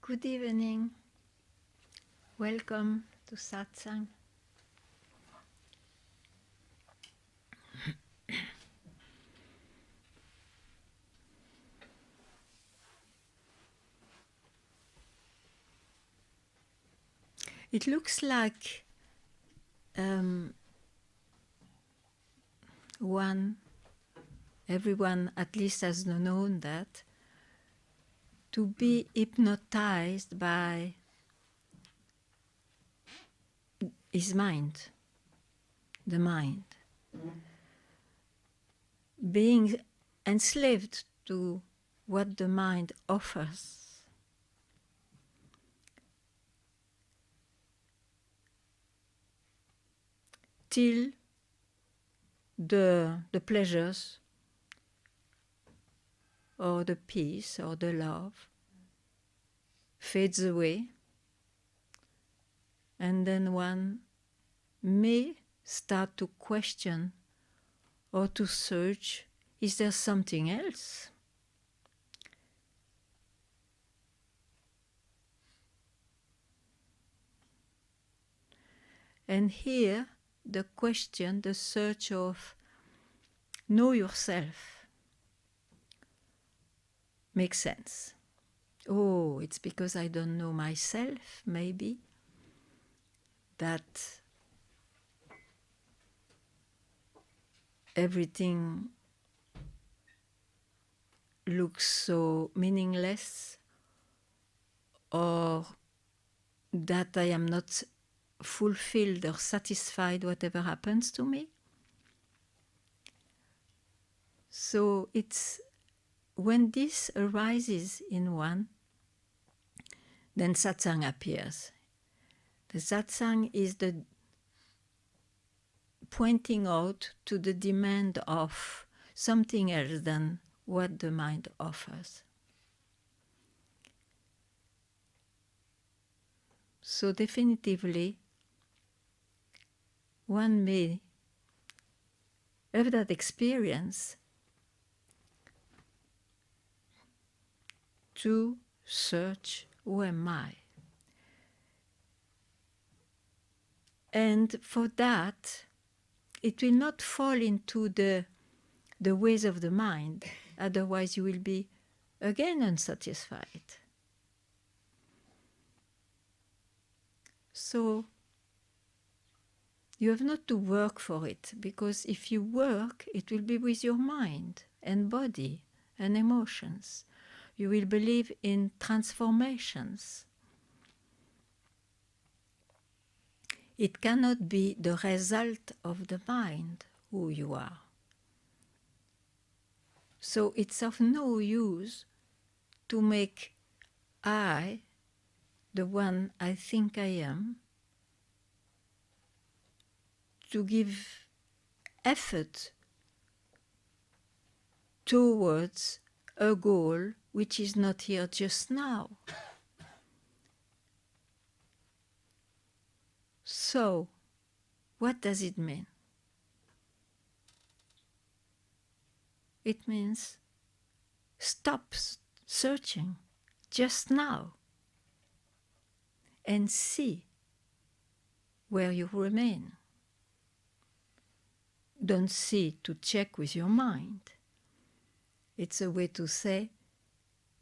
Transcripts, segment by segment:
Good evening. Welcome to Satsang. It looks like everyone at least has known that to be hypnotized by his mind, the mind, being enslaved to what the mind offers, till the pleasures or the peace or the love fades away, and then one may start to question or to search, is there something else? And here the question, the search of know yourself makes sense. Oh, it's because I don't know myself, maybe, that everything looks so meaningless, or that I am not fulfilled or satisfied whatever happens to me. So it's when this arises in one, then satsang appears. The satsang is the pointing out to the demand of something else than what the mind offers. So definitively, one may have that experience to search, who am I? And for that, it will not fall into the ways of the mind, otherwise you will be again unsatisfied. So you have not to work for it, because if you work, it will be with your mind and body and emotions. You will believe in transformations. It cannot be the result of the mind who you are. So it's of no use to make I, the one I think I am, to give effort towards a goal which is not here just now. So, what does it mean? It means stop searching just now and see where you remain. Don't see to check with your mind. It's a way to say,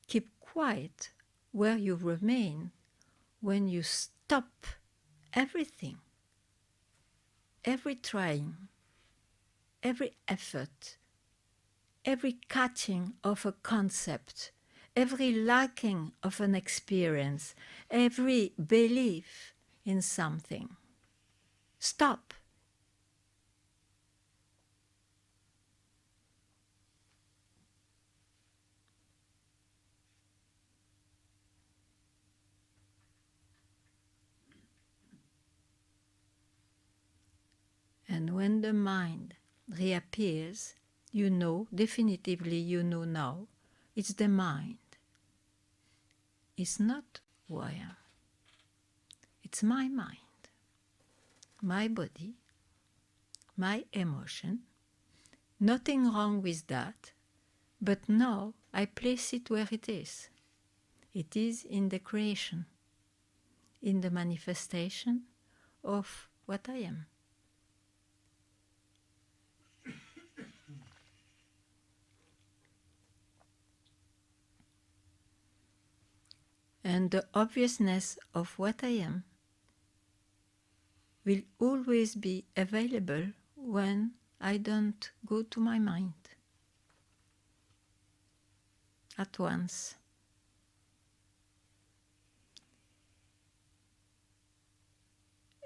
keep quiet where you remain when you stop everything, every trying, every effort, every catching of a concept, every lacking of an experience, every belief in something. Stop. And when the mind reappears, you know, definitively you know now, it's the mind. It's not who I am. It's my mind, my body, my emotion. Nothing wrong with that, but now I place it where it is. It is in the creation, in the manifestation of what I am. And the obviousness of what I am will always be available when I don't go to my mind at once.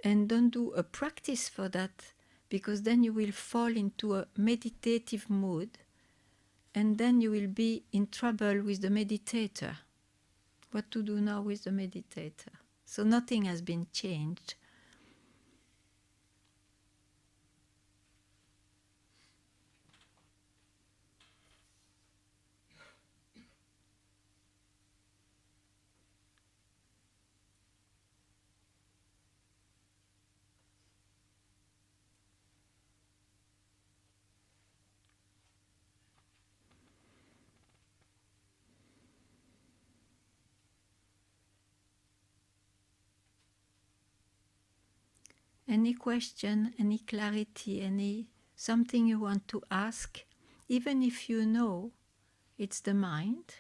And don't do a practice for that, because then you will fall into a meditative mood, and then you will be in trouble with the meditator. What to do now with the meditator? So nothing has been changed. Any question, any clarity, any something you want to ask, even if you know it's the mind,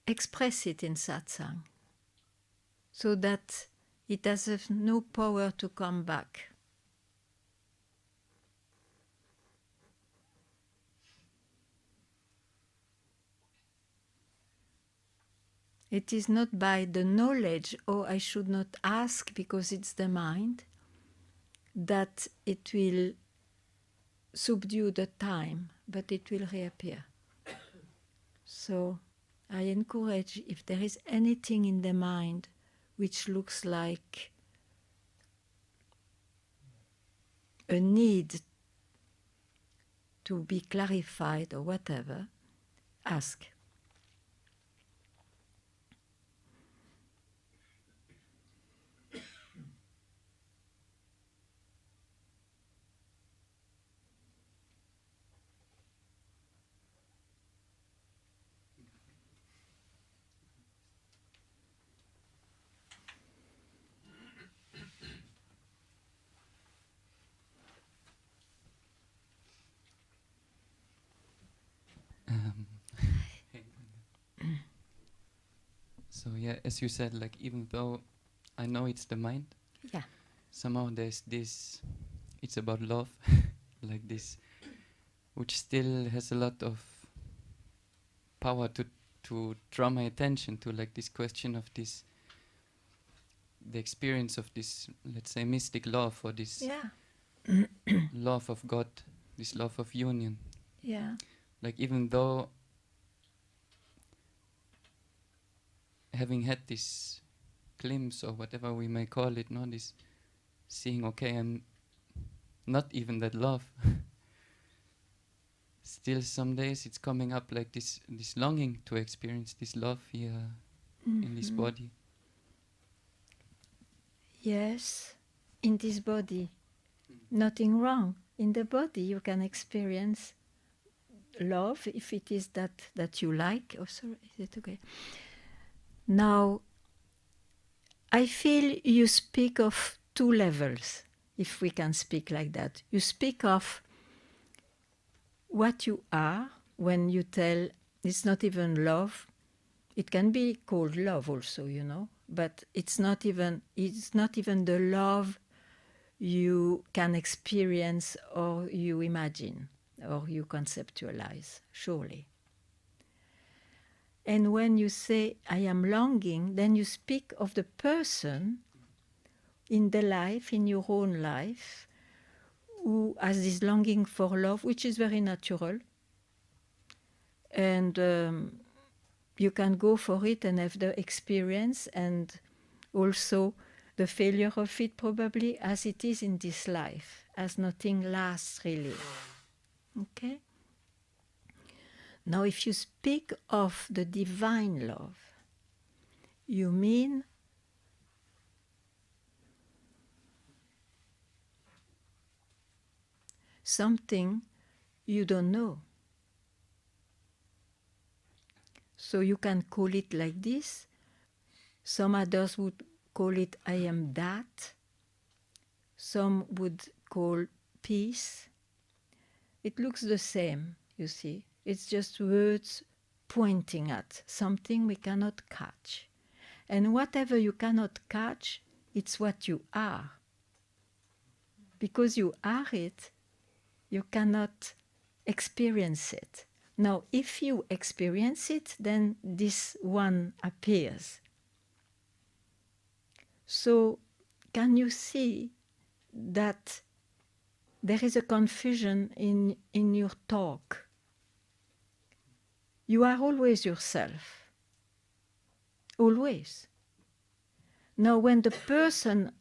express it in satsang so that it has no power to come back. It is not by the knowledge, oh, I should not ask because it's the mind, that it will subdue the time, but it will reappear. So I encourage, if there is anything in the mind which looks like a need to be clarified or whatever, ask. So yeah, as you said, like even though I know it's the mind, Yeah. somehow there's this, it's about love, like this, which still has a lot of power to draw my attention to, like this question of this, the experience of this, let's say, mystic love, or this love of God, this love of union. Yeah. Like even though having had this glimpse or whatever we may call it, no, this seeing, okay, I'm not even that love. Still, some days it's coming up like this longing to experience this love here in this body. Yes, in this body. Nothing wrong. In the body you can experience love if it is that you like. Oh, sorry, is it okay? Now, I feel you speak of two levels, if we can speak like that. You speak of what you are when you tell it's not even love. It can be called love also, you know, but it's not even the love you can experience or you imagine or you conceptualize, surely. And when you say, I am longing, then you speak of the person in the life, in your own life, who has this longing for love, which is very natural. And you can go for it and have the experience and also the failure of it, probably, as it is in this life, as nothing lasts really. Okay? Now, if you speak of the divine love, you mean something you don't know. So you can call it like this. Some others would call it I am that. Some would call peace. It looks the same, you see. It's just words pointing at something we cannot catch. And whatever you cannot catch, it's what you are. Because you are it, you cannot experience it. Now, if you experience it, then this one appears. So, can you see that there is a confusion in your talk? You are always yourself. Always. Now, when the person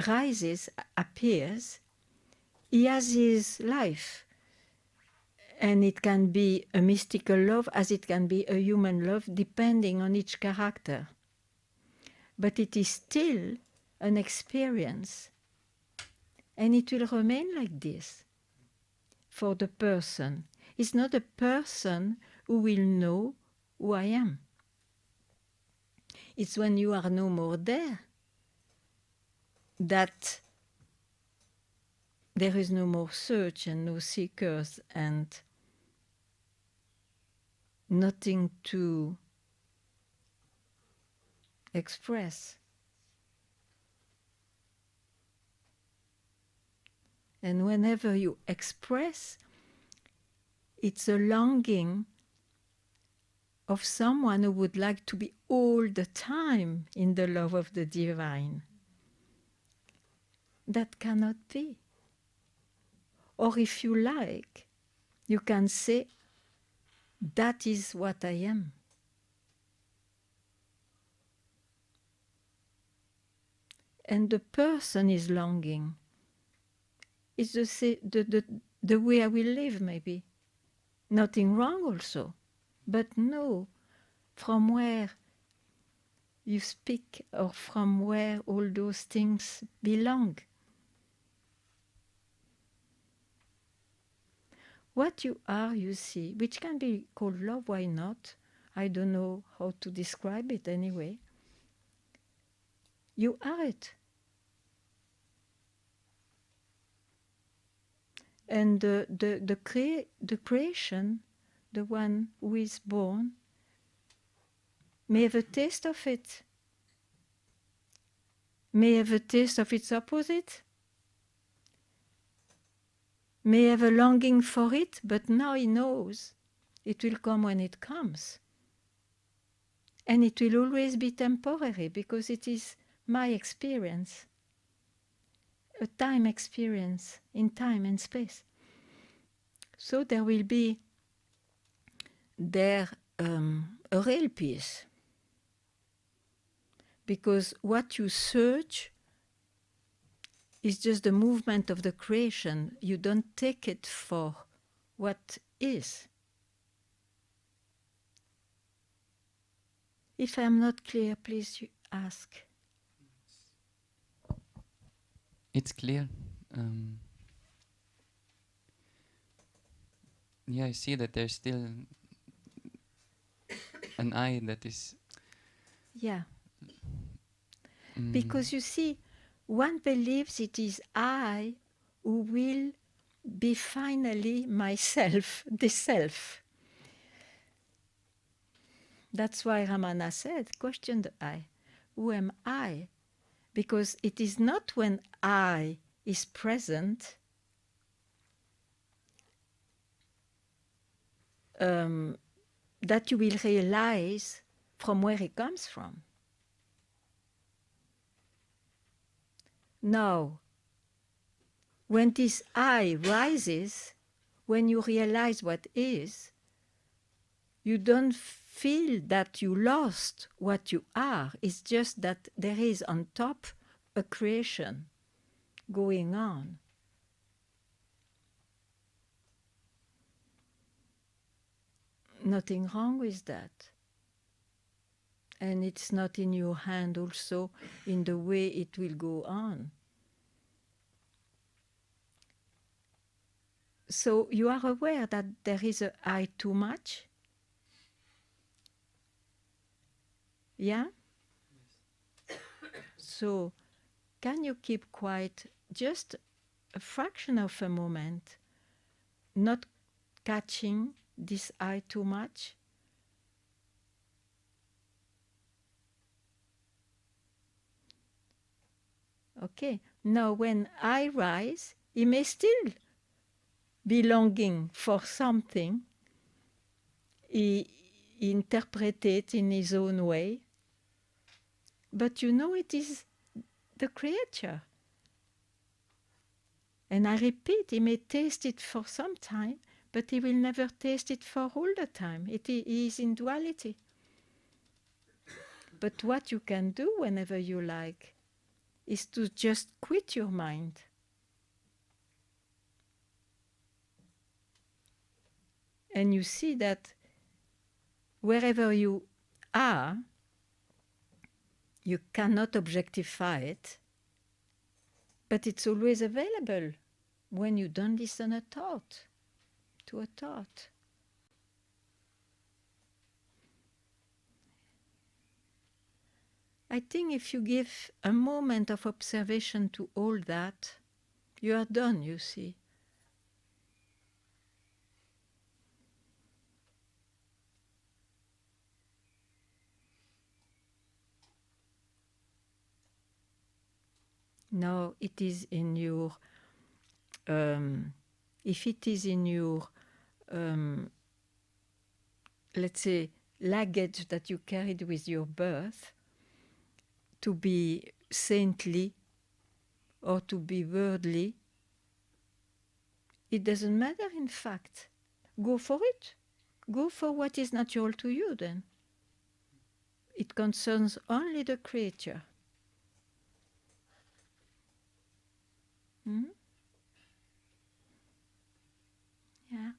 rises, appears, he has his life. And it can be a mystical love as it can be a human love, depending on each character. But it is still an experience. And it will remain like this for the person. It's not a person who will know who I am. It's when you are no more there that there is no more search and no seekers and nothing to express. And whenever you express, it's a longing of someone who would like to be all the time in the love of the divine. That cannot be. Or if you like, you can say, that is what I am. And the person is longing. It's the way I will live, maybe. Nothing wrong also. But no, from where you speak or from where all those things belong. What you are, you see, which can be called love, why not? I don't know how to describe it anyway. You are it. And the creation, the one who is born, may have a taste of it, may have a taste of its opposite, may have a longing for it, but now he knows it will come when it comes. And it will always be temporary because it is my experience, a time experience in time and space. So there will be there a real peace. Because what you search is just the movement of the creation. You don't take it for what is. If I'm not clear, please you ask. It's clear. Yeah, I see that there's still an I that is... Yeah. Because you see, one believes it is I who will be finally myself, the self. That's why Ramana said, question the I. Who am I? Because it is not when I is present that you will realize from where it comes from. Now, when this I rises, when you realize what is, you don't feel that you lost what you are. It's just that there is on top a creation going on. Nothing wrong with that. And it's not in your hand also in the way it will go on. So you are aware that there is a I too much, Yeah? So, can you keep quiet just a fraction of a moment, not catching this eye too much? Okay. Now, when I rise, he may still be longing for something. He interprets it in his own way. But you know it is the creature. And I repeat, he may taste it for some time, but he will never taste it for all the time. He is in duality. But what you can do whenever you like is to just quit your mind. And you see that wherever you are, you cannot objectify it, but it's always available when you don't listen to a thought. I think if you give a moment of observation to all that, you are done, you see. Now it is in your, if it is in your, let's say, luggage that you carried with your birth, to be saintly or to be worldly, it doesn't matter in fact. Go for it. Go for what is natural to you then. It concerns only the creature. Hmm? Yeah.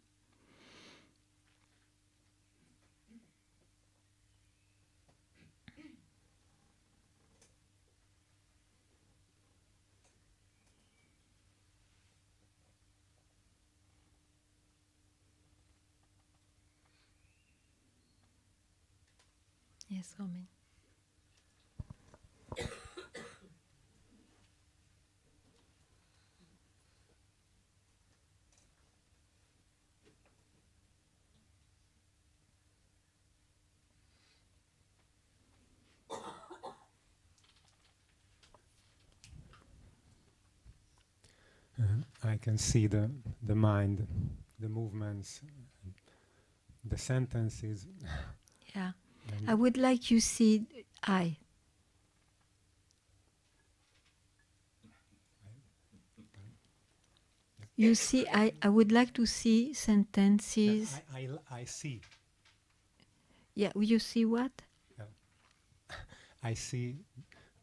Yes, Romain. I can see the mind, the movements, the sentences. Yeah. I would like you see I. You see, I would like to see sentences. I see. Yeah, you see what? I see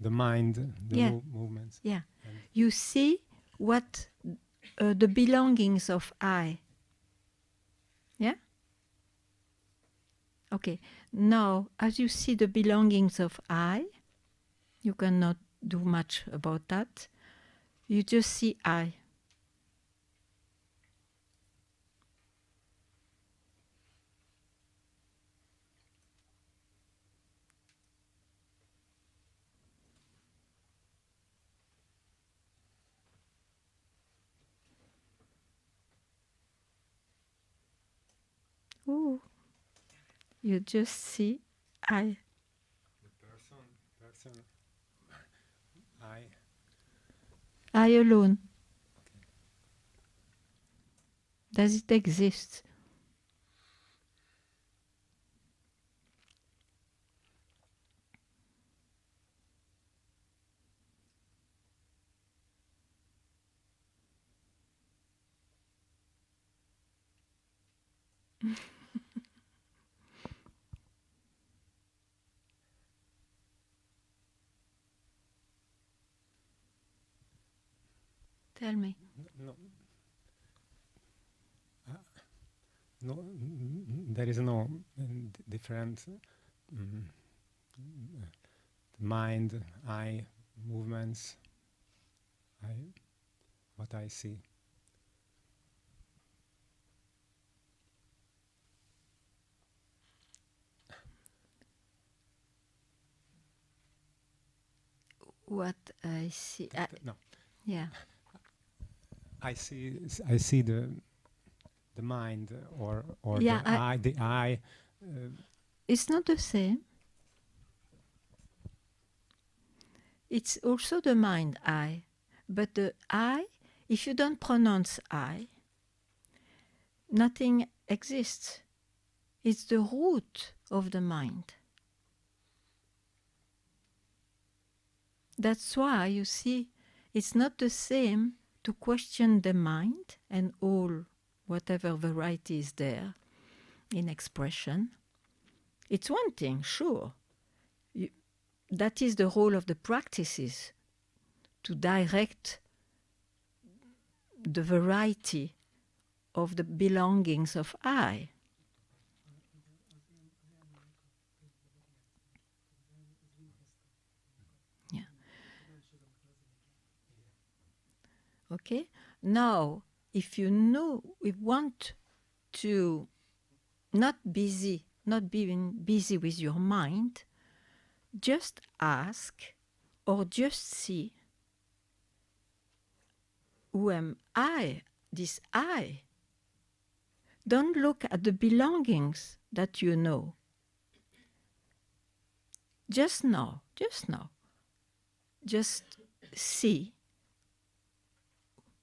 the mind, the Yeah. movements. Yeah. You see what the belongings of I. Yeah? Okay. Now, as you see the belongings of I, you cannot do much about that. You just see I. Ooh. You just see I. The person, I. I alone. Does it exist? Tell me. No, no, there is no different mind, I, movements, I, what I see. what I see. No, Yeah. I see the mind or Yeah, the eye. Uh, it's not the same. It's also the mind, I. But the I, if you don't pronounce I, nothing exists. It's the root of the mind. That's why, you see, it's not the same to question the mind and all whatever variety is there in expression. It's one thing, sure. That is the role of the practices, to direct the variety of the belongings of I. Yeah. Okay? Now, if you know, we want to not being busy with your mind, just ask or just see, who am I, this I? Don't look at the belongings that you know. Just know. Just see.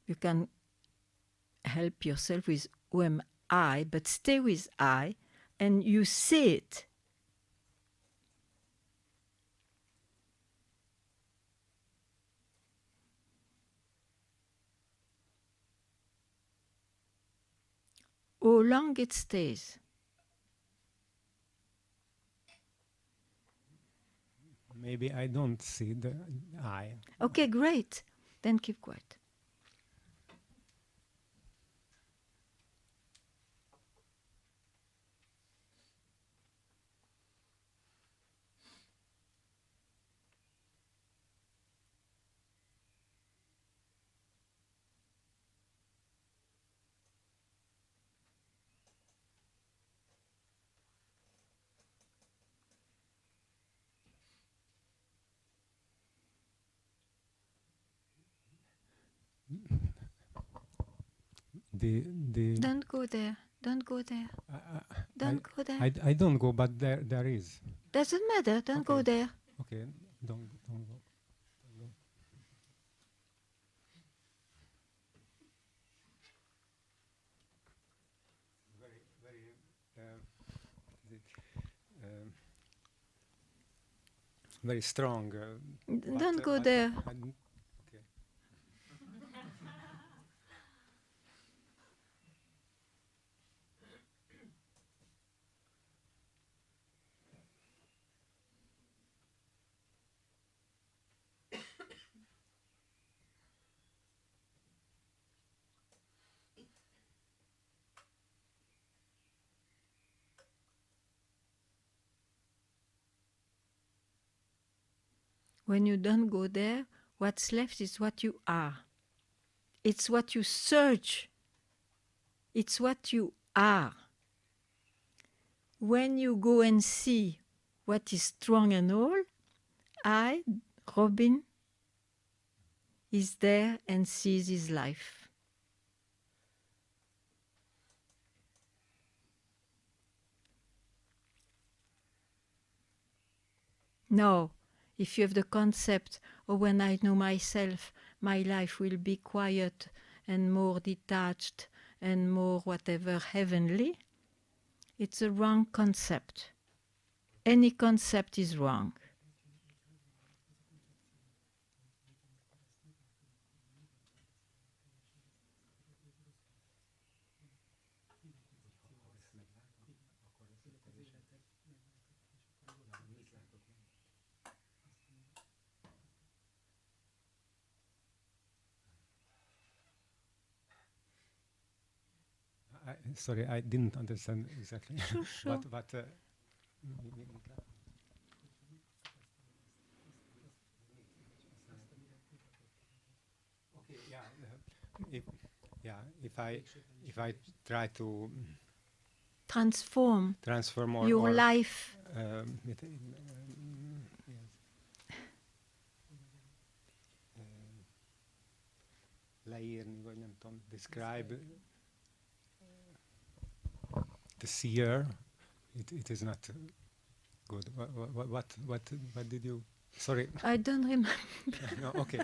You can help yourself with who am I, but stay with I, and you see it. How long it stays. Maybe I don't see the I. Okay, great. Then keep quiet. The Don't go there. Don't go there. Don't go there. I don't go, but there is. Doesn't matter. Don't go Okay. there. Okay, don't go. Very very strong. Don't go there. Okay. When you don't go there, what's left is what you are. It's what you search. It's what you are. When you go and see what is strong and all, I, Robin, is there and sees his life. No, if you have the concept, oh, when I know myself, my life will be quiet and more detached and more whatever heavenly, it's a wrong concept. Any concept is wrong. Sorry, I didn't understand exactly. Sure. But okay, if I try to Transform transform your or life. yes. leírni, vagy nem tudom, describe the seer. It is not good. What did you? Sorry. I don't remember. No. Okay.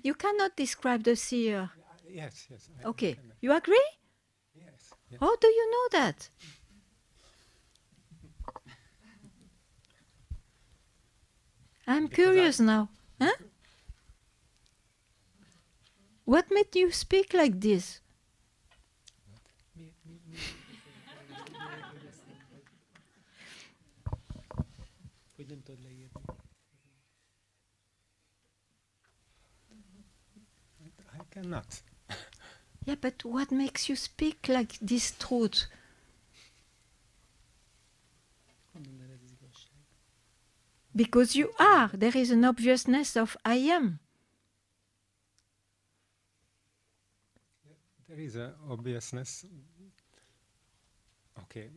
You cannot describe the seer. Yes. Okay. I You agree? yes. Yes. How do you know that? I'm Because curious now. Huh? What made you speak like this? Hogy nem tudod leírni? I cannot. Yeah, but what makes you speak like this truth? Because you are. There is an obviousness of I am. There is an obviousness. Okay.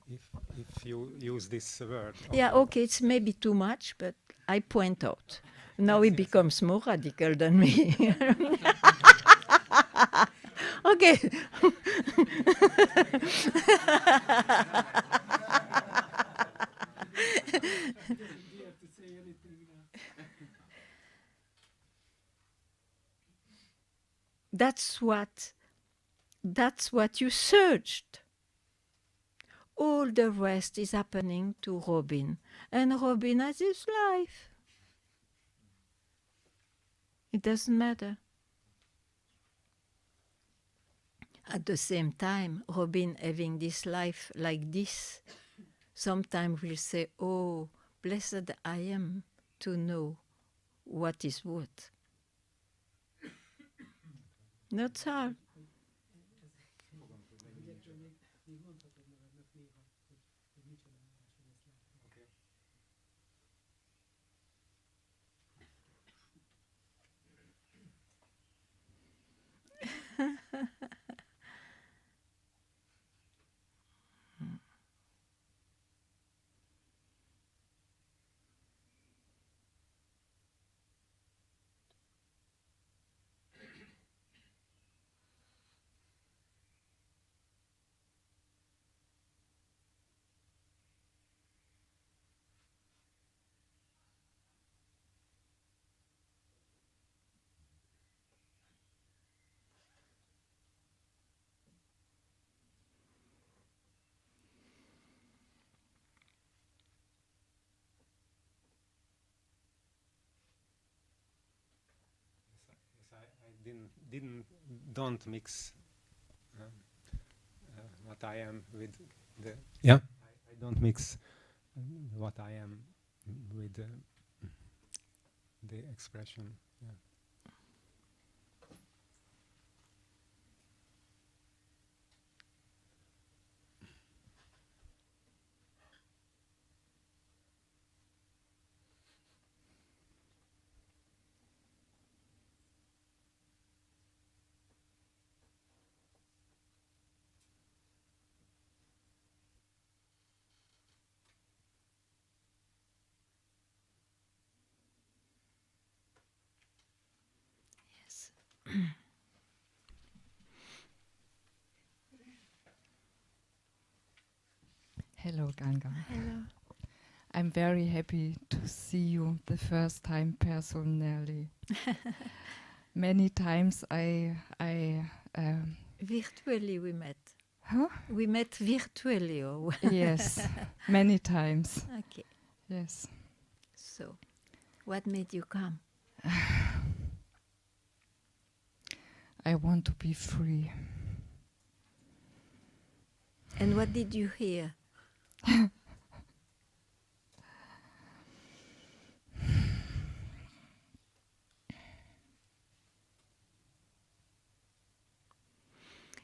If you use this word. Yeah, okay, it's maybe too much, but I point out. Now he becomes more radical than me. Okay. That's what you searched. All the rest is happening to Robin. And Robin has his life. It doesn't matter. At the same time, Robin having this life like this, sometimes will say, oh, blessed I am to know what is what. That's all. Don't mix what I am with the I don't mix what I am with the expression. Yeah. Yes. Hello, Ganga. Hello. I'm very happy to see you the first time personally. Many times Virtually we met. huh? We met virtually. Or Yes, many times. okay. Yes. So, what made you come? I want to be free. And what did you hear?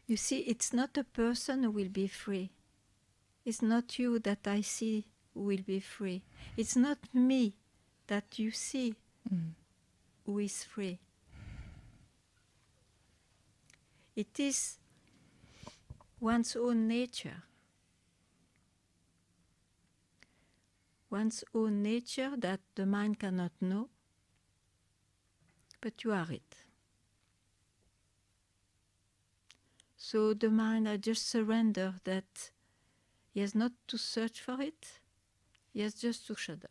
You see, it's not a person who will be free. It's not you that I see who will be free. It's not me that you see who is free. It is one's own nature. One's own nature that the mind cannot know, but you are it. So the mind, I just surrender that he has not to search for it, he has just to shut up.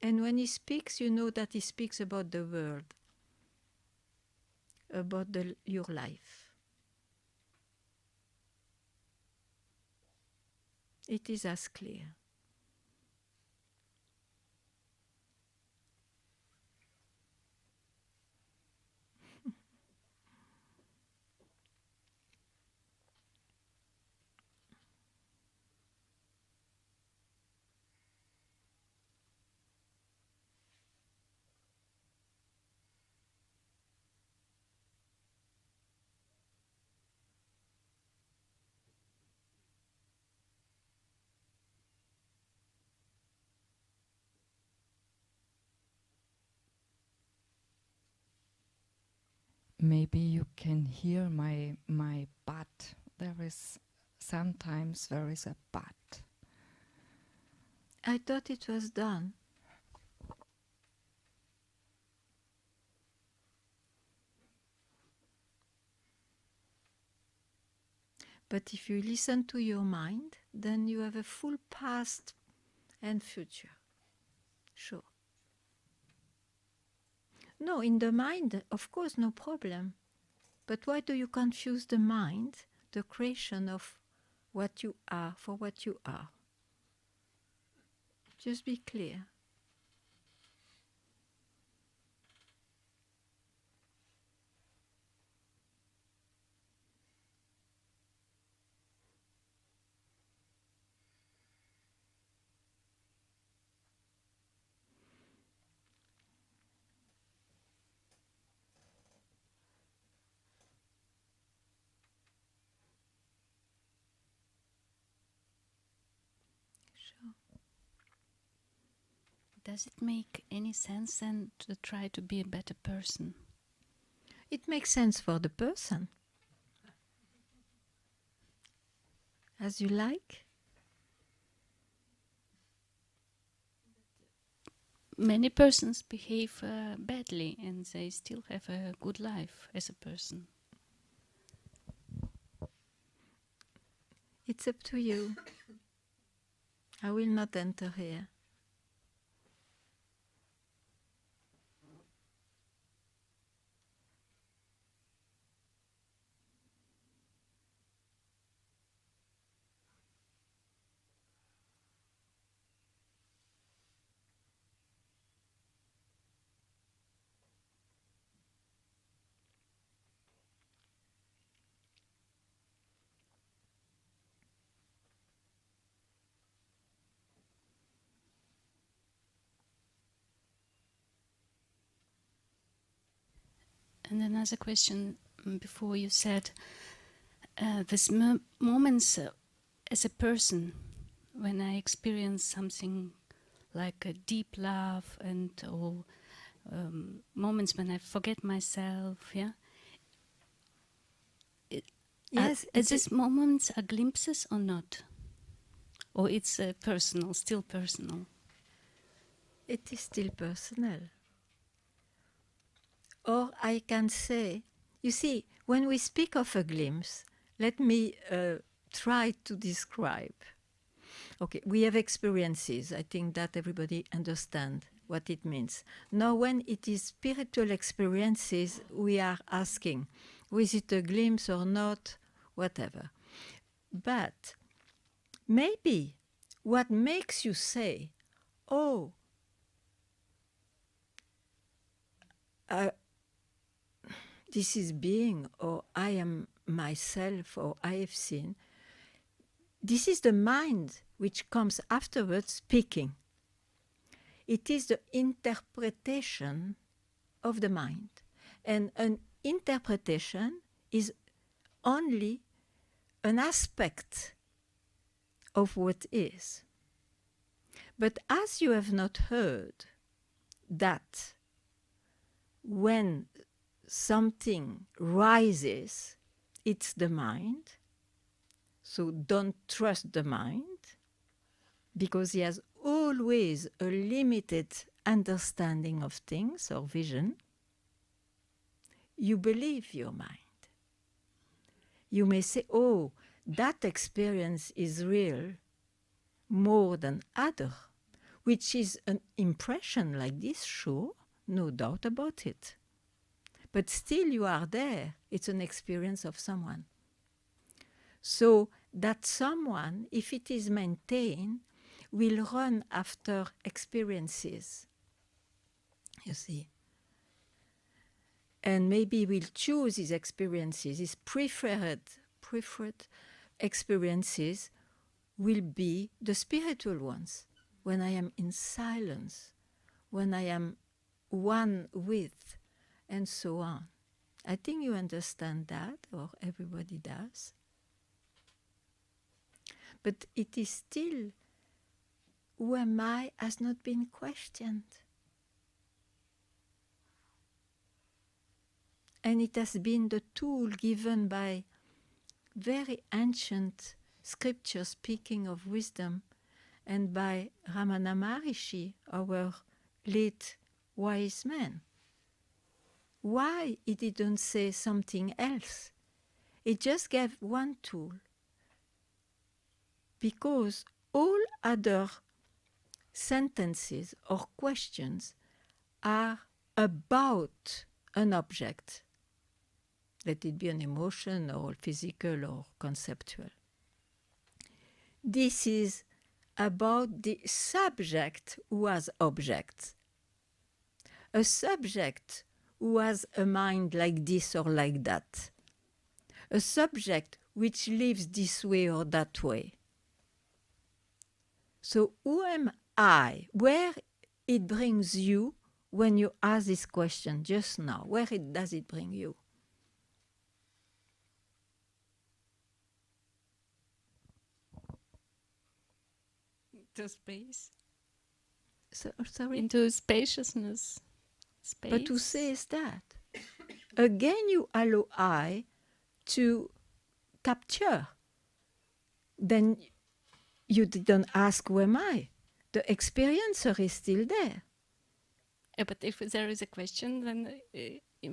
And when he speaks, you know that he speaks about the world, about your life. It is as clear. Maybe you can hear my but. Sometimes there is a but. I thought it was done. But if you listen to your mind, then you have a full past and future. Sure. No, in the mind, of course, no problem. But why do you confuse the mind, the creation of what you are, for what you are? Just be clear. Sure. Does it make any sense then to try to be a better person? It makes sense for the person. As you like. Many persons behave badly and they still have a good life as a person. It's up to you. I will not enter here. And another question before you said, there's moments as a person when I experience something like a deep love and or moments when I forget myself, yeah? Yes, Are these moments are glimpses or not? Or it's personal, still personal? it is still personal. Or I can say, you see, when we speak of a glimpse, let me try to describe. Okay, we have experiences. I think that everybody understands what it means. Now, when it is spiritual experiences, we are asking, was it a glimpse or not, whatever. But maybe what makes you say, oh, this is being, or I am myself, or I have seen, this is the mind which comes afterwards speaking. It is the interpretation of the mind. And an interpretation is only an aspect of what is. But as you have not heard that when something rises, it's the mind, so don't trust the mind, because he has always a limited understanding of things or vision, you believe your mind. You may say, oh, that experience is real more than other, which is an impression like this, sure, no doubt about it. But still you are there. It's an experience of someone. So that someone, if it is maintained, will run after experiences, you see. And maybe will choose his experiences, his preferred experiences will be the spiritual ones, when I am in silence, when I am one with, and so on. I think you understand that, or everybody does. But it is still, who am I has not been questioned. And it has been the tool given by very ancient scripture speaking of wisdom, and by Ramana Maharishi, our late wise man. Why he didn't say something else? He just gave one tool. Because all other sentences or questions are about an object, let it be an emotion or physical or conceptual. This is about the subject who has objects. A subject who has a mind like this or like that. A subject which lives this way or that way. So who am I? Where it brings you when you ask this question just now? Where does it bring you? To space. Sorry? Into spaciousness. Space. But who says that? Again, you allow I to capture. Then you didn't ask who am I. The experiencer is still there. But if there is a question, then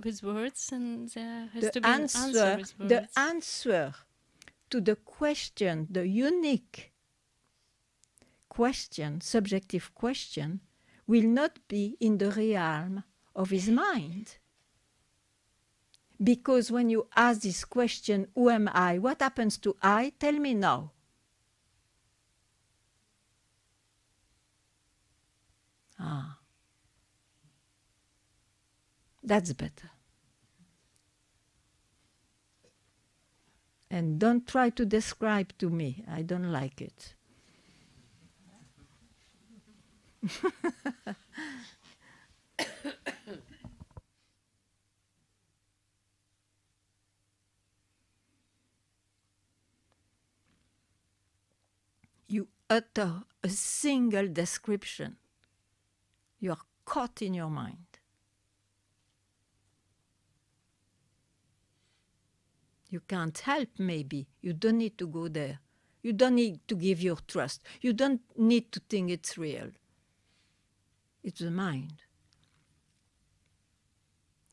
with words, and there has The to be an answer with words. The answer to the question, the unique question, subjective question, will not be in the realm of his mind. Because when you ask this question, who am I? What happens to I? Tell me now. Ah. That's better. And don't try to describe to me. I don't like it. You utter a single description. You are caught in your mind. You can't help, maybe. You don't need to go there. You don't need to give your trust. You don't need to think it's real. It's the mind.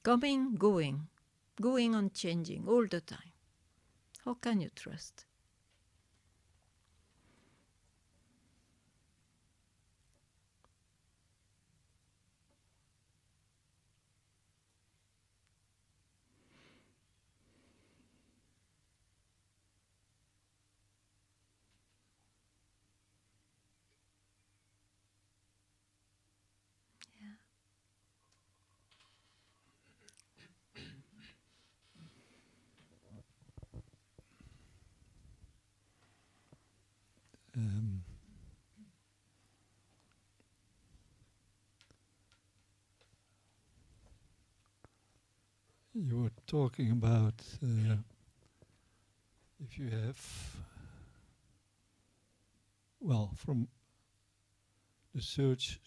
Coming, going on changing all the time. How can you trust? You were talking about if you have, well, from the search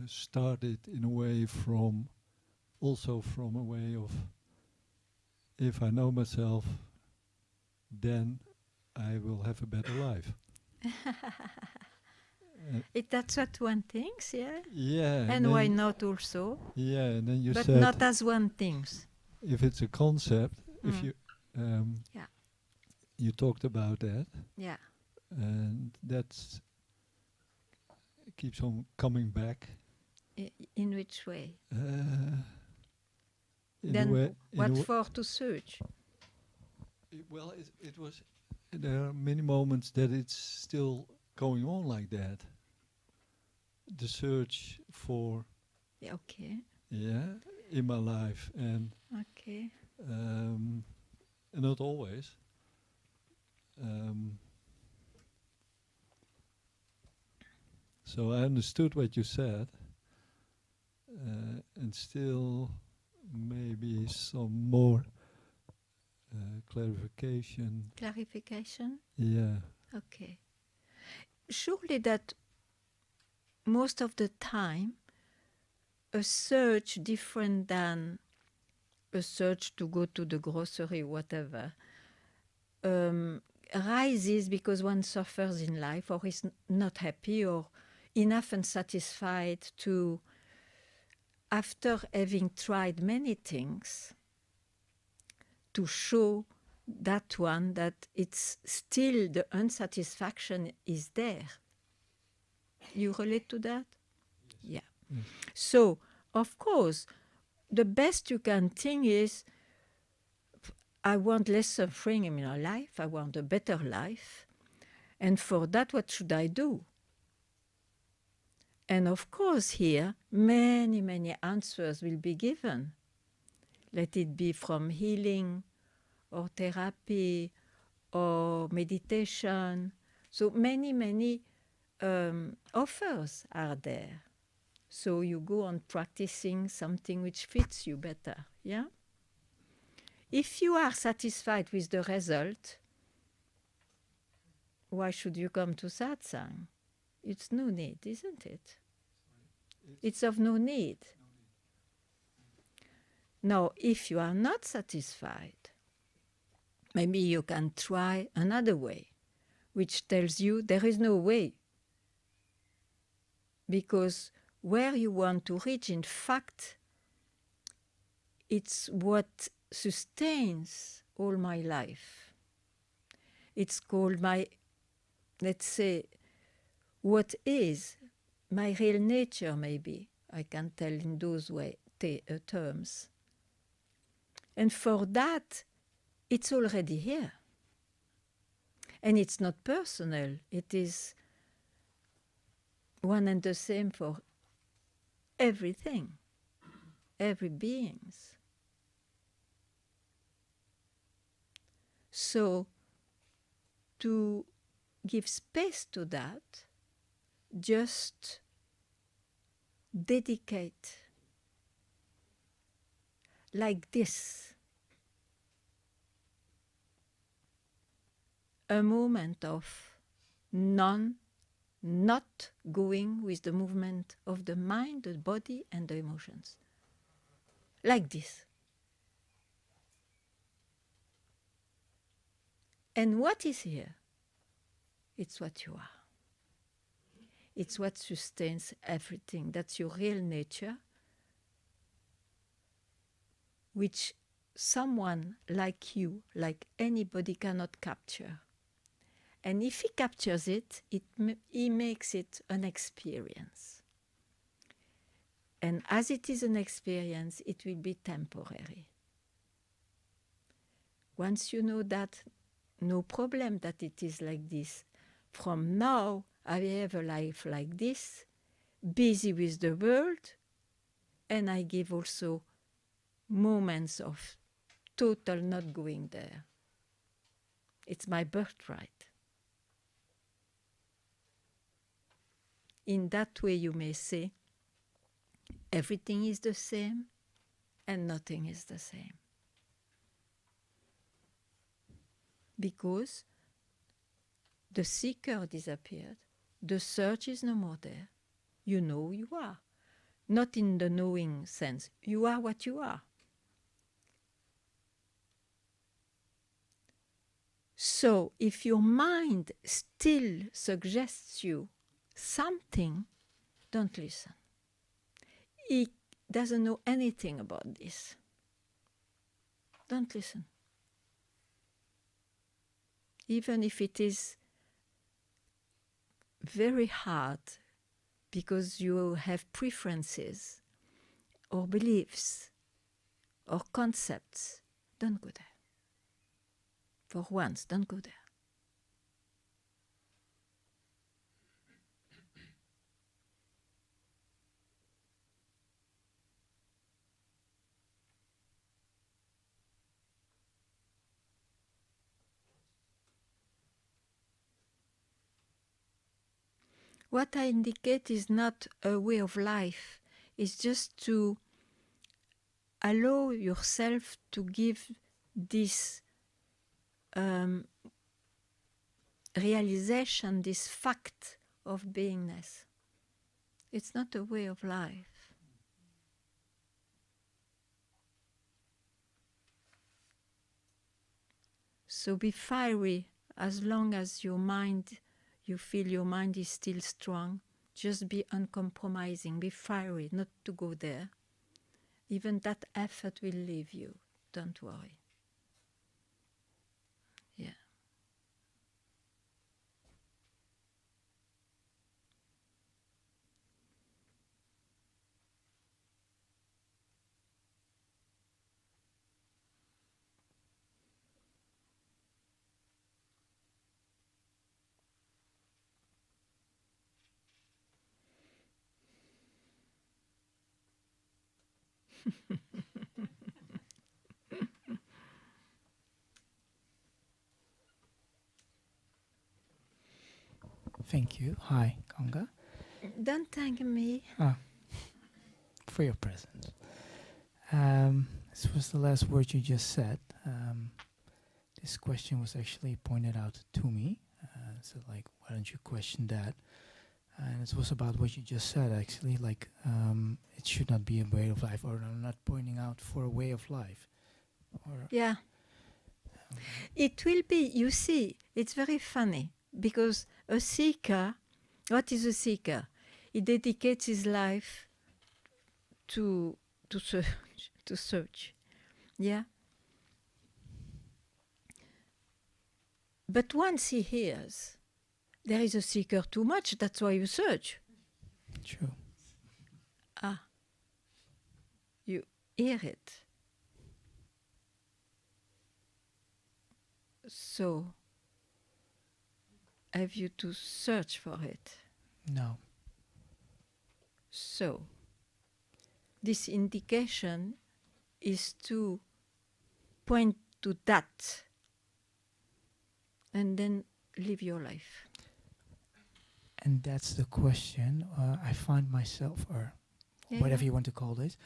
started in a way from, also from a way of, if I know myself, then I will have a better life. That's what one thinks, yeah. Yeah. And why not also? Yeah, and then you But said not as one thinks. if it's a concept, if Mm. you Yeah. you talked about that, Yeah. and that's keeps on coming back. In which way? In Then the way, what for to search? well, it was. There are many moments that it's still going on like that. The search for Yeah, okay. in my life, and Okay. not always. So I understood what you said, and still maybe some more clarification. Clarification? Yeah. Okay. Surely that most of the time a search different than a search to go to the grocery, whatever, arises because one suffers in life or is not happy or enough unsatisfied to, after having tried many things, to show that one that it's still the unsatisfaction is there. You relate to that? Yeah. Yes. So, of course, the best you can think is, I want less suffering in my life, I want a better life, and for that, what should I do? And of course, here, many, many answers will be given. Let it be from healing, or therapy, or meditation. So many, many offers are there. So you go on practicing something which fits you better, yeah? If you are satisfied with the result, why should you come to satsang? It's no need, isn't it? It's of no need. Now, if you are not satisfied, maybe you can try another way, which tells you there is no way. Because where you want to reach, in fact, it's what sustains all my life. It's called my, let's say, what is my real nature, maybe. I can tell in those terms. And for that, it's already here. And it's not personal. It is one and the same for everything, every beings. So to give space to that, just dedicate like this a moment of not going with the movement of the mind, the body, and the emotions. Like this. And what is here? It's what you are. It's what sustains everything. That's your real nature, which someone like you, like anybody, cannot capture. And if he captures it, he makes it an experience. And as it is an experience, it will be temporary. Once you know that, no problem that it is like this. From now, I have a life like this, busy with the world, and I give also moments of total not going there. It's my birthright. In that way, you may say, everything is the same and nothing is the same. Because the seeker disappeared, the search is no more there. You know who you are. Not in the knowing sense. You are what you are. So if your mind still suggests you something, don't listen. He doesn't know anything about this. Don't listen. Even if it is very hard because you have preferences or beliefs or concepts, don't go there. For once, don't go there. What I indicate is not a way of life. It's just to allow yourself to give this realization, this fact of beingness. It's not a way of life. So be fiery as long as your mind, you feel your mind is still strong. Just be uncompromising, be fiery, not to go there. Even that effort will leave you. Don't worry. Yeah. Thank you. Hi, Ganga. Don't thank me. For your presence. This was the last word you just said. This question was actually pointed out to me. So, like, why don't you question that? And it was about what you just said, actually. Like, it should not be a way of life, or I'm not pointing out for a way of life. Or Yeah. It will be, you see, it's very funny because a seeker, what is a seeker? He dedicates his life to search. Yeah. But once he hears there is a seeker too much, that's why you search. true. You hear it. So have you to search for it? No. So this indication is to point to that and then live your life. And that's the question. I find myself, or whatever you want to call this,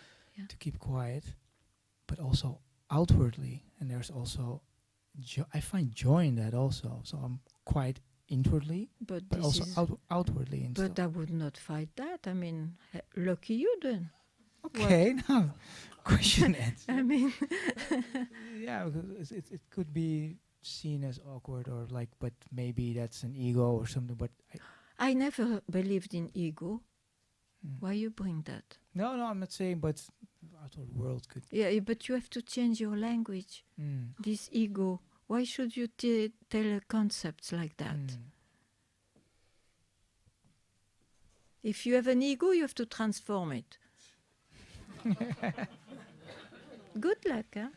to keep quiet, but also outwardly. And there's also, I find joy in that also. So I'm quiet inwardly, but also outwardly. But I would not fight that. I mean, lucky you then. Okay, now question it. I mean, yeah, because it could be seen as awkward or like, but maybe that's an ego or something. But I never believed in ego. Why you bring that? No, I'm not saying, but outward world could. Yeah, but you have to change your language. This ego. Why should you tell concepts like that? If you have an ego, you have to transform it. Good luck, huh?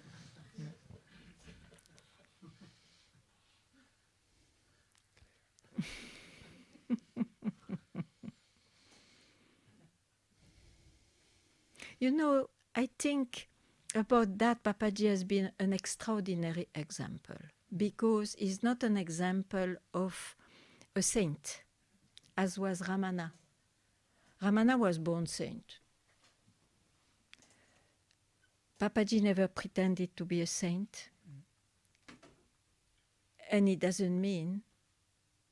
You know, I think about that Papaji has been an extraordinary example because he's not an example of a saint, as was Ramana. Ramana was born saint. Papaji never pretended to be a saint. And it doesn't mean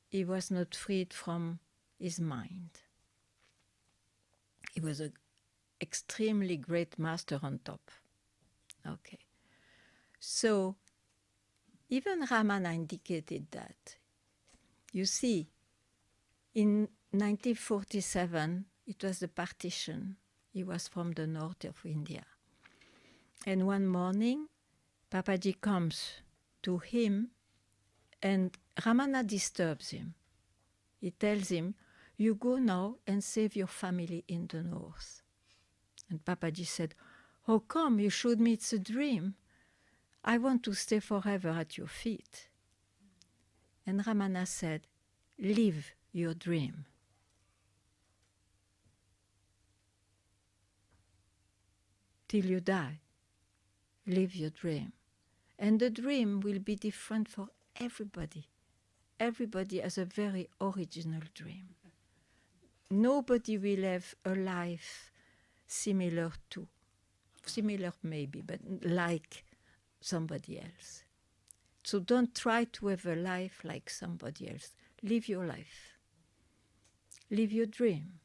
he was not freed from his mind. He was an extremely great master on top. Okay. So even Ramana indicated that. You see, in 1947, it was the partition. He was from the north of India. And one morning, Papaji comes to him and Ramana disturbs him. He tells him, "You go now and save your family in the north." And Papaji said, "How come? You showed me it's a dream. I want to stay forever at your feet." And Ramana said, "Live your dream." Till you die, live your dream. And the dream will be different for everybody. Everybody has a very original dream. Nobody will have a life similar maybe, but like somebody else. So don't try to have a life like somebody else. Live your life. Live your dream.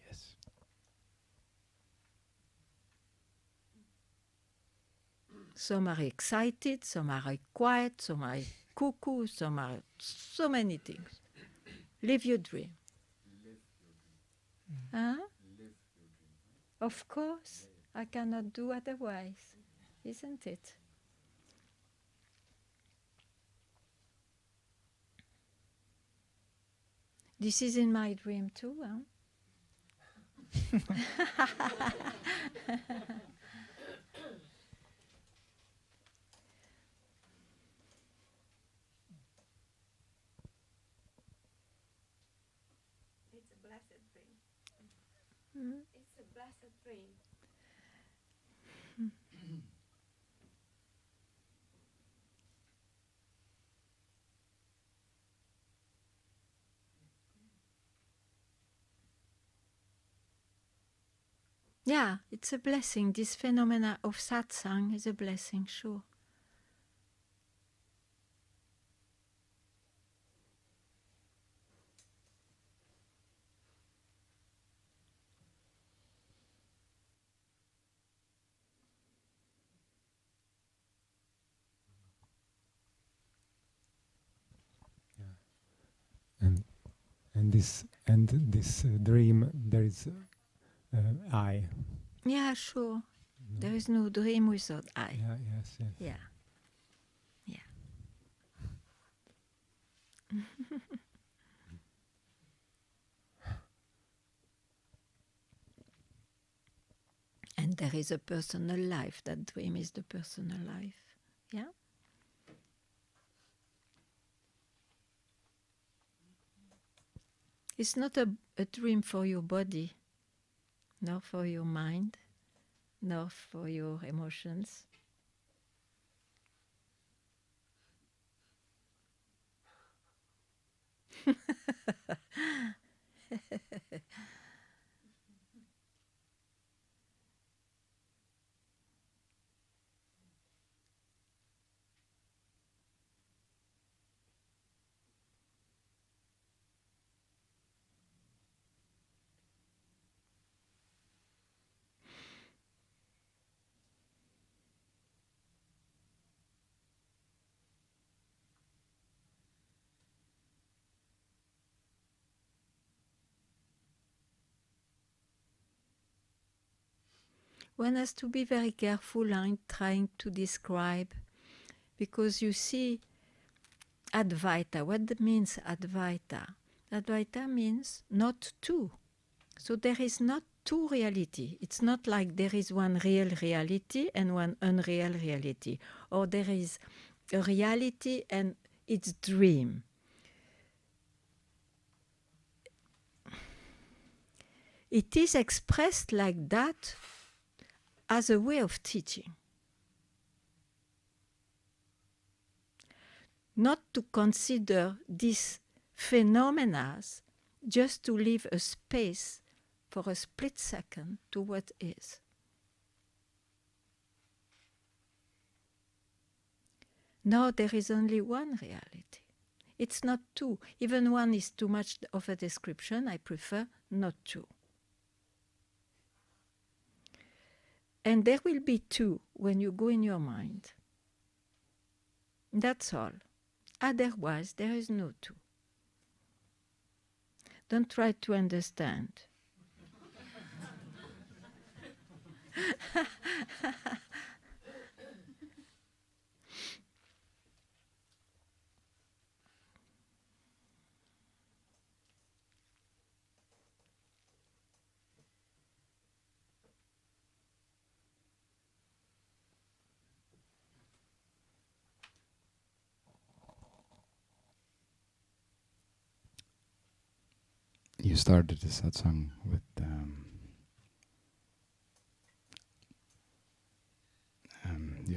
Yes. Some are excited, some are quiet, some are cuckoo, some are so many things. Live your dream. Huh? Of course, I cannot do otherwise, isn't it? This is in my dream too, huh? It's a blessed dream. Mm. It's a blessed dream. Yeah, it's a blessing. This phenomena of satsang is a blessing, sure. And this dream, there is I. Yeah, sure. No. There is no dream without I. Yeah. Yes. Yes. Yeah. Yeah. And there is a personal life. That dream is the personal life. Yeah? It's not a dream for your body, nor for your mind, nor for your emotions. One has to be very careful in trying to describe, because you see, Advaita, what means Advaita? Advaita means not two. So there is not two reality. It's not like there is one real reality and one unreal reality, or there is a reality and its dream. It is expressed like that as a way of teaching. Not to consider these phenomena just to leave a space for a split second to what is. No, there is only one reality. It's not two. Even one is too much of a description. I prefer not two. And there will be two when you go in your mind. That's all. Otherwise, there is no two. Don't try to understand. You started the satsang with the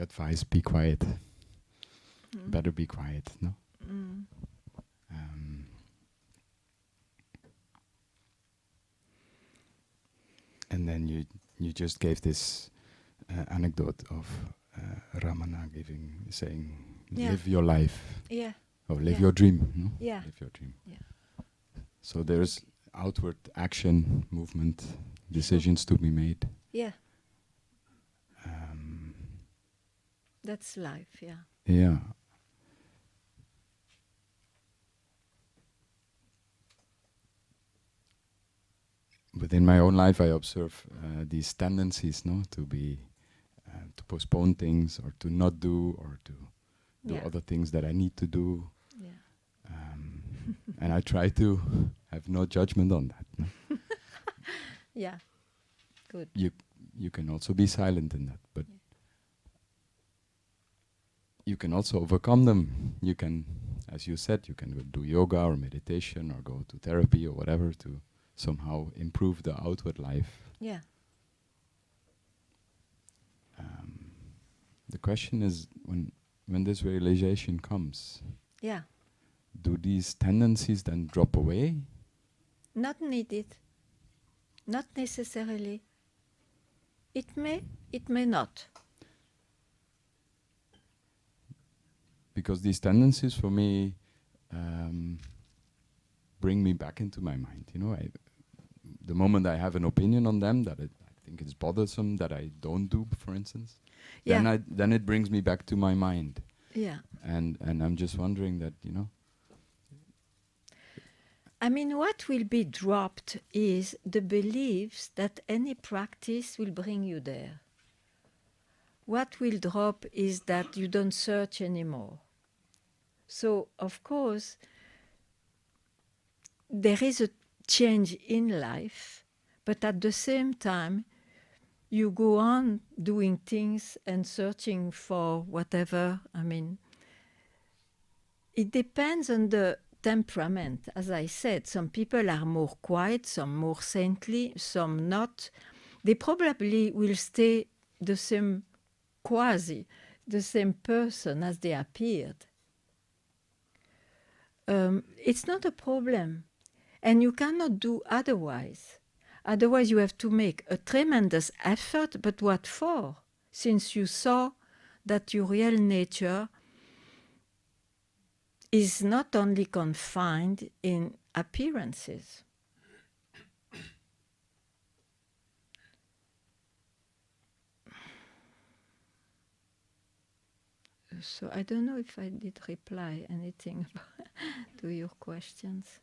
advice, be quiet. Better be quiet, no? And then you just gave this anecdote of Ramana saying, live your life. Yeah. Or live your dream, no? Yeah. Live your dream. Yeah. So there's outward action, movement, decisions to be made. Yeah. That's life, yeah. Yeah. Within my own life, I observe these tendencies, no, to be, to postpone things, or to not do, or to do other things that I need to do. Yeah. And I try to have no judgment on that. No? Yeah. Good. You can also be silent in that, but you can also overcome them. You can, as you said, you can do yoga or meditation or go to therapy or whatever to somehow improve the outward life. Yeah. The question is, when this realization comes, Yeah. do these tendencies then drop away? Not needed. Not necessarily. It may not. Because these tendencies for me bring me back into my mind. You know, the moment I have an opinion on them that I think it's bothersome that I don't do, for instance, then it brings me back to my mind. Yeah. And I'm just wondering that, you know. I mean, what will be dropped is the beliefs that any practice will bring you there. What will drop is that you don't search anymore. So, of course, there is a change in life, but at the same time, you go on doing things and searching for whatever. I mean, it depends on the temperament. As I said, some people are more quiet, some more saintly, some not. They probably will stay the same the same person as they appeared. It's not a problem. And you cannot do otherwise. Otherwise, you have to make a tremendous effort, but what for? Since you saw that your real nature is not only confined in appearances. So I don't know if I did reply anything to your questions.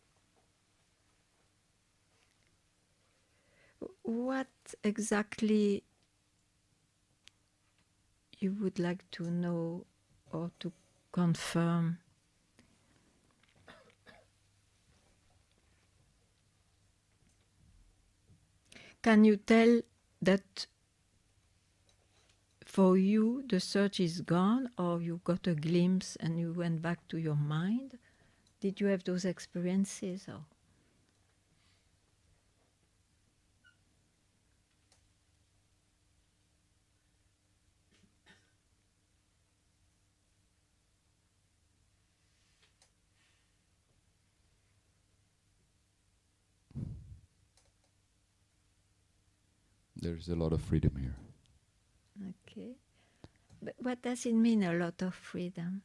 What exactly you would like to know or to confirm? Can you tell that for you the search is gone, or you got a glimpse and you went back to your mind? Did you have those experiences? Or? There's a lot of freedom here. Okay. But what does it mean, a lot of freedom?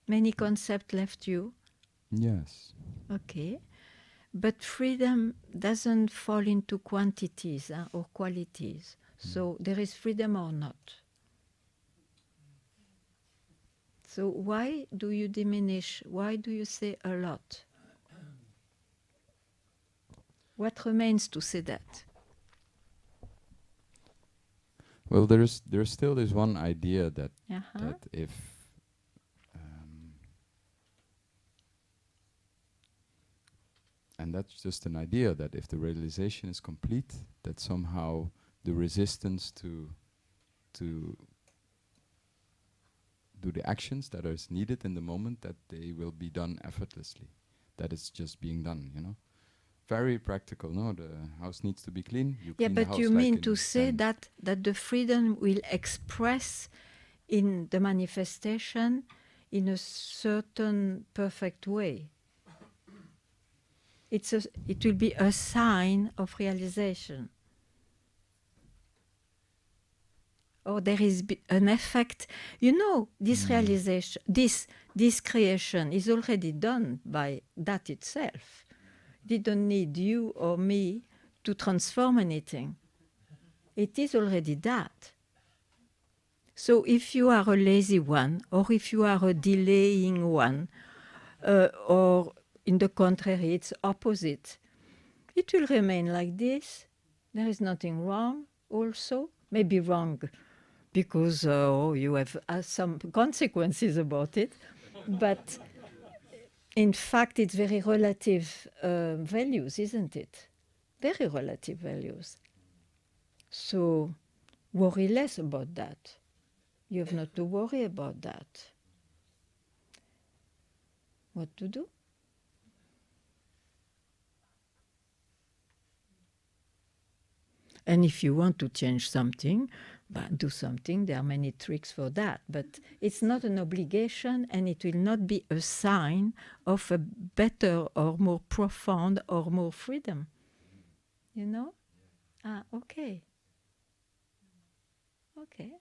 Many concepts left you? Yes. Okay. But freedom doesn't fall into quantities or qualities. So there is freedom or not. So why do you diminish? Why do you say a lot? What remains to say that? Well, there's still this one idea that Uh-huh. that if um, and that's just an idea that if the realization is complete, that somehow the resistance to do the actions that are needed in the moment, that they will be done effortlessly, that it's just being done, you know. Very practical. No, the house needs to be clean. You Yeah, clean the but house you like mean in to say 10. that the freedom will express in the manifestation in a certain perfect way. It will be a sign of realization. Or there is an effect. You know, this realization, this creation is already done by that itself. It don't need you or me to transform anything. It is already that. So if you are a lazy one, or if you are a delaying one, or in the contrary, it's opposite, it will remain like this. There is nothing wrong also. Maybe wrong because you have some consequences about it. But in fact, it's very relative values, isn't it? Very relative values. So worry less about that. You have not to worry about that. What to do? And if you want to change something, do something. There are many tricks for that. But it's not an obligation, and it will not be a sign of a better or more profound or more freedom. You know? Ah, okay. Okay.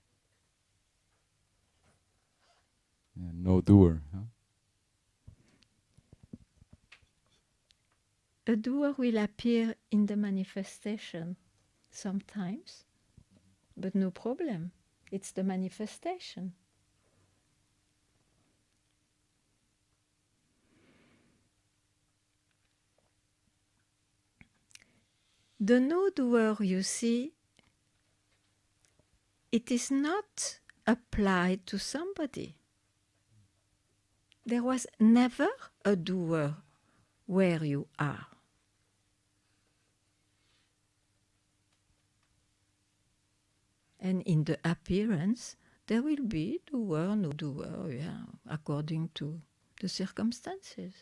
Yeah, no doer. Huh? A doer will appear in the manifestation sometimes, but no problem. It's the manifestation. The no-doer, you see, it is not applied to somebody. There was never a doer where you are. And in the appearance, there will be doer, no doer, yeah, according to the circumstances.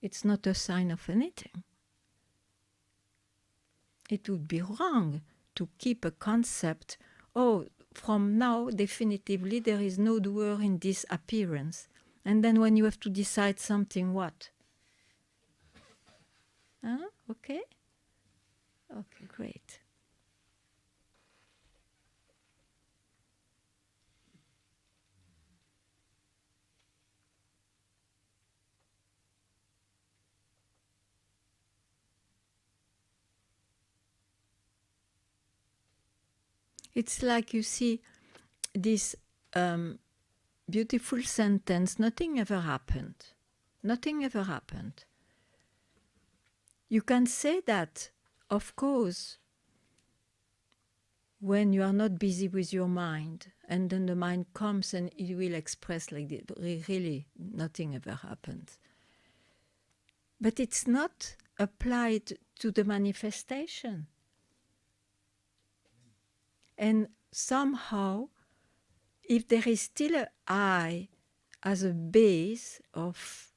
It's not a sign of anything. It would be wrong to keep a concept, oh, from now, definitively, there is no doer in this appearance. And then when you have to decide something, what? Huh? Okay? Okay, great. It's like, you see, this beautiful sentence, nothing ever happened. Nothing ever happened. You can say that, of course, when you are not busy with your mind, and then the mind comes and it will express like this, really, nothing ever happened. But it's not applied to the manifestation. And somehow, if there is still an I as a base of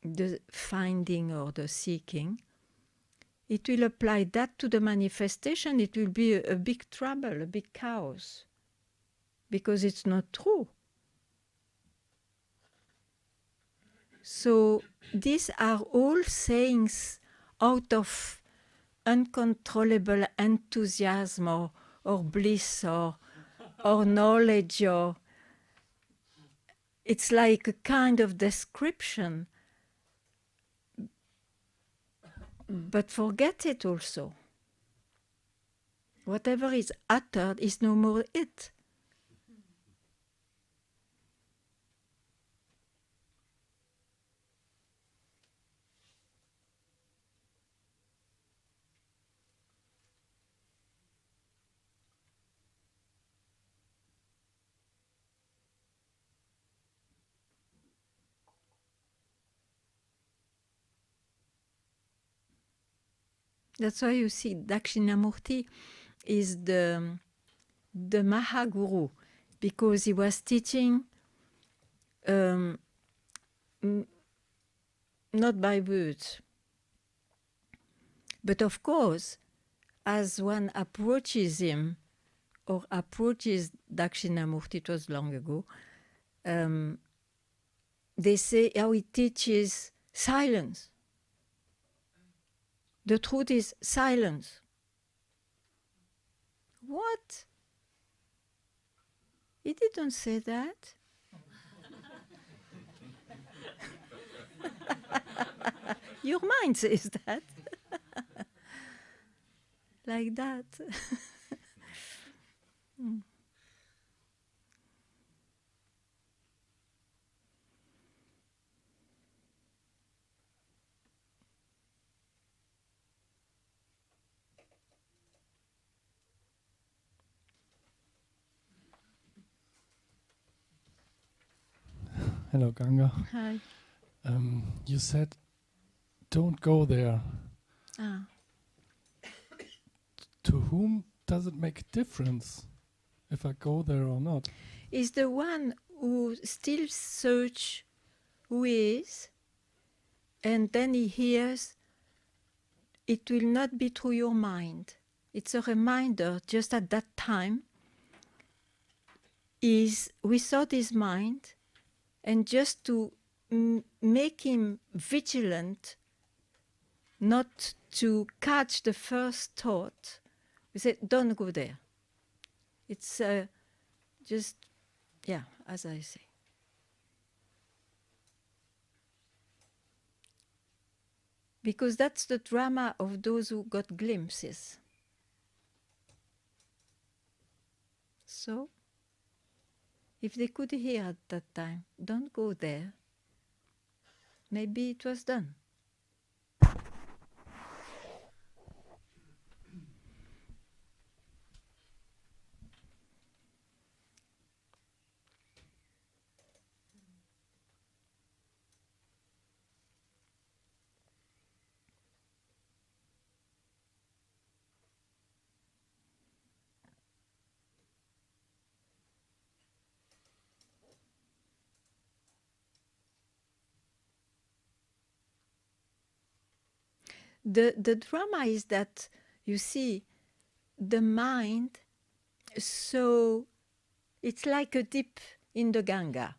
the finding or the seeking, it will apply that to the manifestation. It will be a big trouble, a big chaos, because it's not true. So these are all sayings out of uncontrollable enthusiasm or bliss or knowledge, or it's like a kind of description. But forget it also. Whatever is uttered is no more it. That's why you see Dakshinamurti is the Mahaguru, because he was teaching not by words. But of course, as one approaches him or approaches Dakshinamurti, it was long ago, they say how he teaches silence. The truth is silence. What? He didn't say that. Your mind says that. Like that. Hello, Ganga. Hi. You said, don't go there. Ah. To whom does it make a difference if I go there or not? Is the one who still search who he is, and then he hears it will not be through your mind. It's a reminder just at that time is without his mind, and just to make him vigilant, not to catch the first thought. We say, don't go there. It's just, yeah, as I say. Because that's the drama of those who got glimpses. So, if they could hear at that time, don't go there, maybe it was done. The drama is that, you see, the mind, so it's like a dip in the Ganga.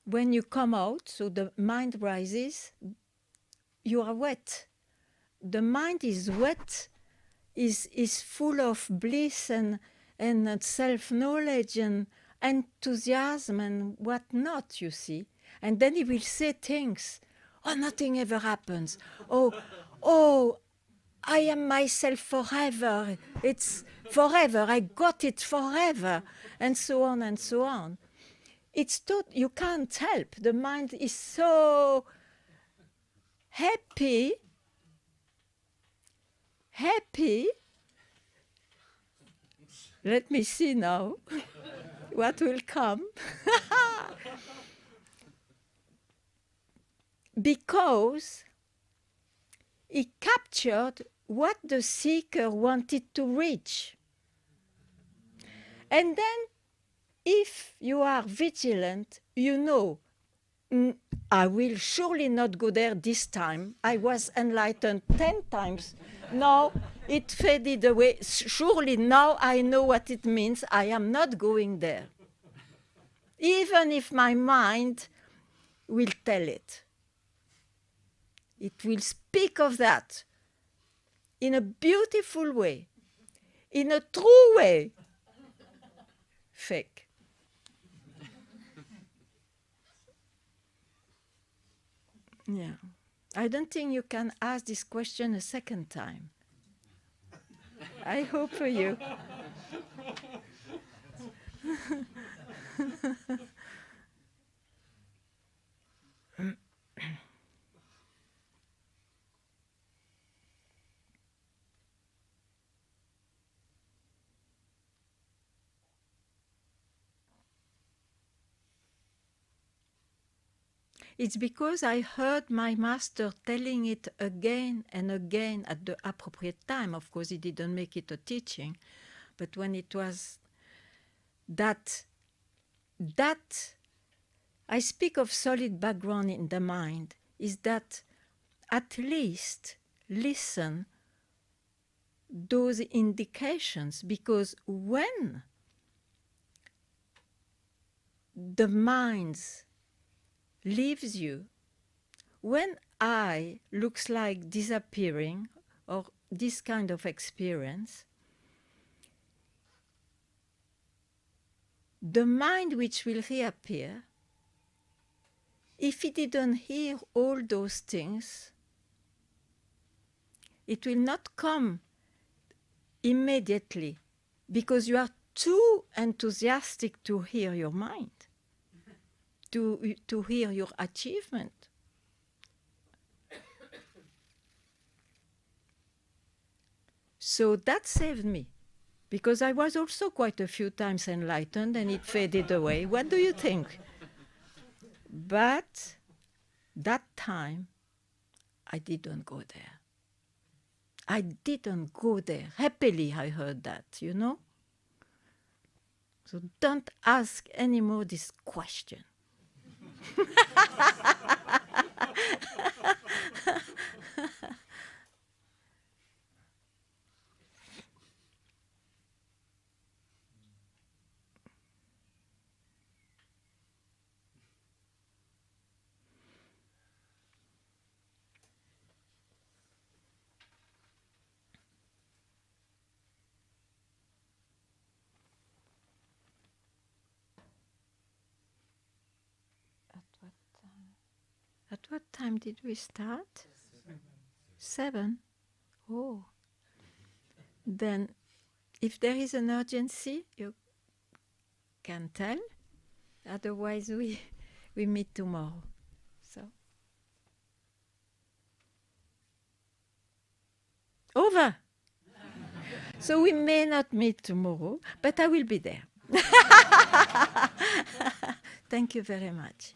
When you come out, so the mind rises, you are wet. The mind is wet, is full of bliss and self-knowledge and enthusiasm and whatnot, you see. And then he will say things, oh, nothing ever happens. Oh, I am myself forever. It's forever. I got it forever. And so on and so on. It's you can't help. The mind is so happy. Let me see now what will come. Because he captured what the seeker wanted to reach. And then, if you are vigilant, you know, I will surely not go there this time. I was enlightened 10 times. Now it faded away. Surely now I know what it means. I am not going there. Even if my mind will tell it. It will speak of that in a beautiful way, in a true way. Fake. Yeah. I don't think you can ask this question a second time. I hope for you. It's because I heard my master telling it again and again at the appropriate time. Of course, he didn't make it a teaching, but when it was that I speak of solid background in the mind, is that at least listen those indications, because when the mind leaves you, when I looks like disappearing or this kind of experience, the mind which will reappear, if it didn't hear all those things, it will not come immediately because you are too enthusiastic to hear your mind, to hear your achievement. So that saved me, because I was also quite a few times enlightened and it faded away. What do you think? But that time, I didn't go there. I didn't go there. Happily, I heard that, you know? So don't ask anymore this question. At what time did we start? 7. Oh. Then, if there is an urgency, you can tell. Otherwise, we meet tomorrow. So. Over. So we may not meet tomorrow, but I will be there. Thank you very much.